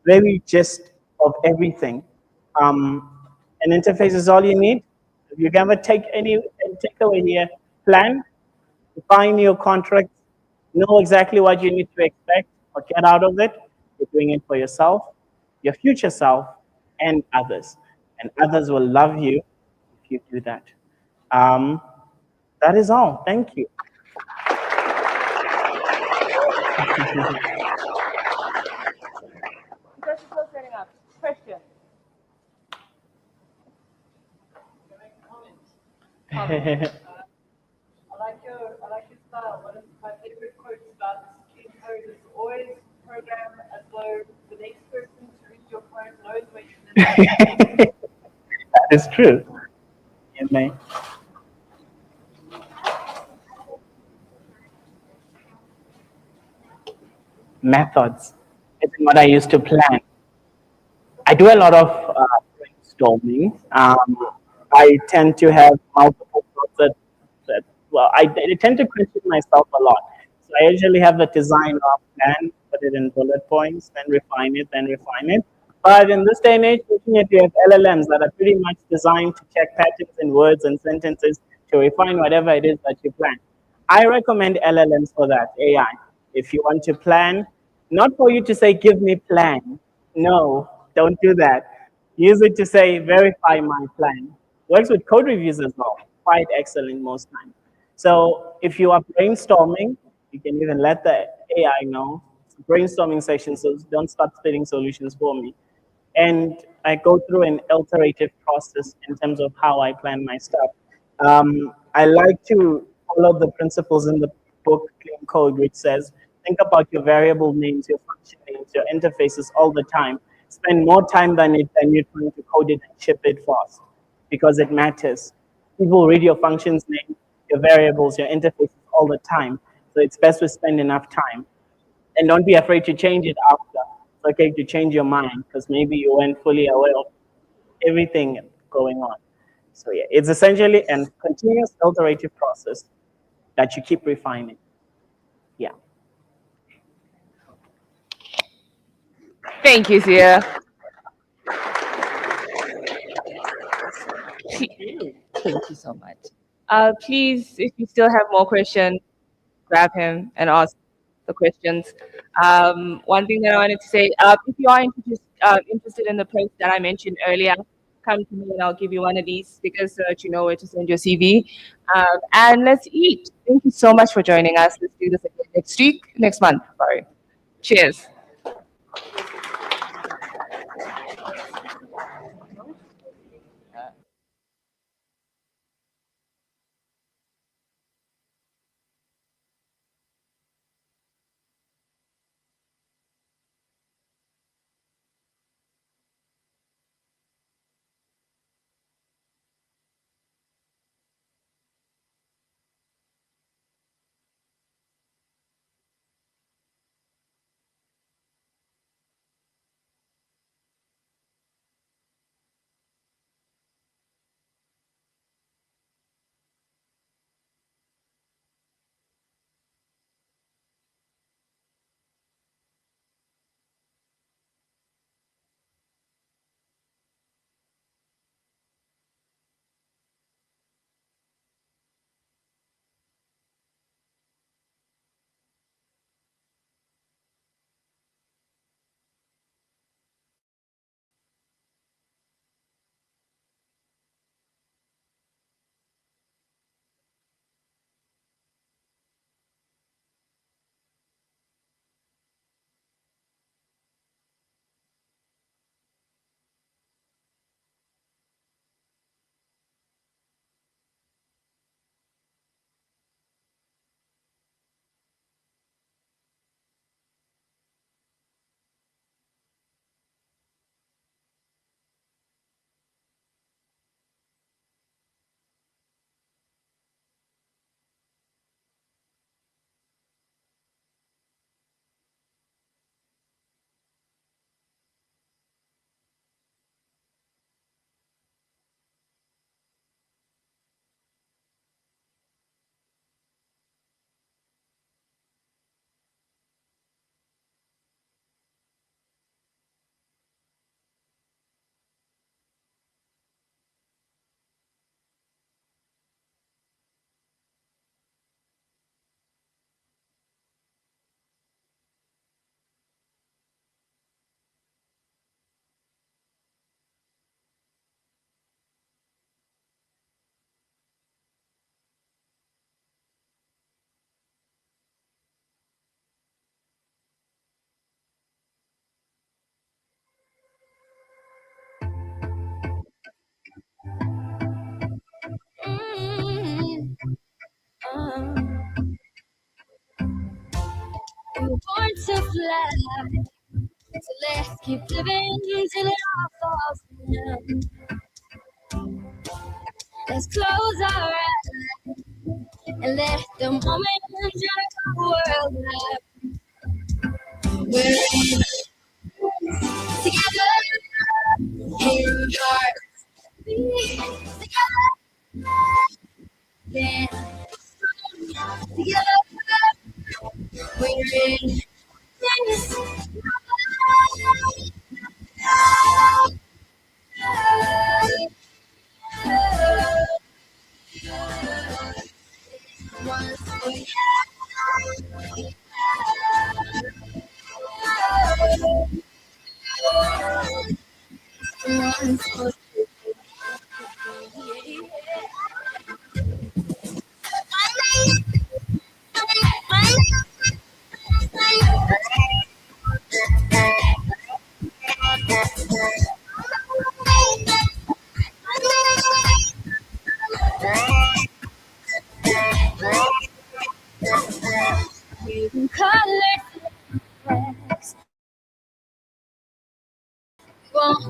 very gist of everything. An interface is all you need. If you ever take any takeaway here, plan, define your contract, know exactly what you need to expect or get out of it. You're doing it for yourself, your future self, and others. And others will love you if you do that. That is all. Thank you. Setting up. Question. I like your style. One of my favorite quotes about clean code is always program as though the next person to read your code knows where you live. That is true. You may. Methods. It's what I used to plan. I do a lot of brainstorming. I tend to have multiple thoughts I tend to question myself a lot. So I usually have a design of plan, put it in bullet points, then refine it, then refine it. But in this day and age, fortunately, you have LLMs that are pretty much designed to check patterns in words and sentences to refine whatever it is that you plan. I recommend LLMs for that, AI. If you want to plan, not for you to say, give me plan. No, don't do that. Use it to say, verify my plan. Works with code reviews as well. Quite excellent most times. So if you are brainstorming, you can even let the AI know. It's a brainstorming session, so don't start spitting solutions for me. and I go through an iterative process in terms of how I plan my stuff. I like to follow the principles in the book Clean Code, which says think about your variable names, your function names, your interfaces all the time. Spend more time than you're trying to code it and ship it fast because it matters. People read your functions name, your variables, your interfaces all the time. So it's best to spend enough time. And don't be afraid to change it after. It's okay to change your mind because maybe you weren't fully aware of everything going on. So yeah, it's essentially a continuous iterative process that you keep refining. Yeah. Thank you, Sia. Thank you so much. Please, if you still have more questions, grab him and ask the questions. One thing that I wanted to say, if you are interested in the post that I mentioned earlier, come to me and I'll give you one of these stickers so that you know where to send your CV. And let's eat. Thank you so much for joining us. Let's do this again next month. Sorry. Cheers. We were born to fly, so let's keep living till it all falls down. Let's close our eyes and let the moment drive the world out. We're in together, in hearts beat together, dance together. We're in this.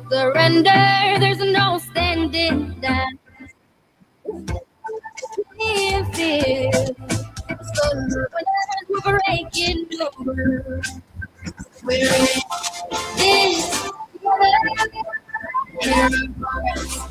surrender. There's no standing down. Fear. So we're breaking over. We're in this together.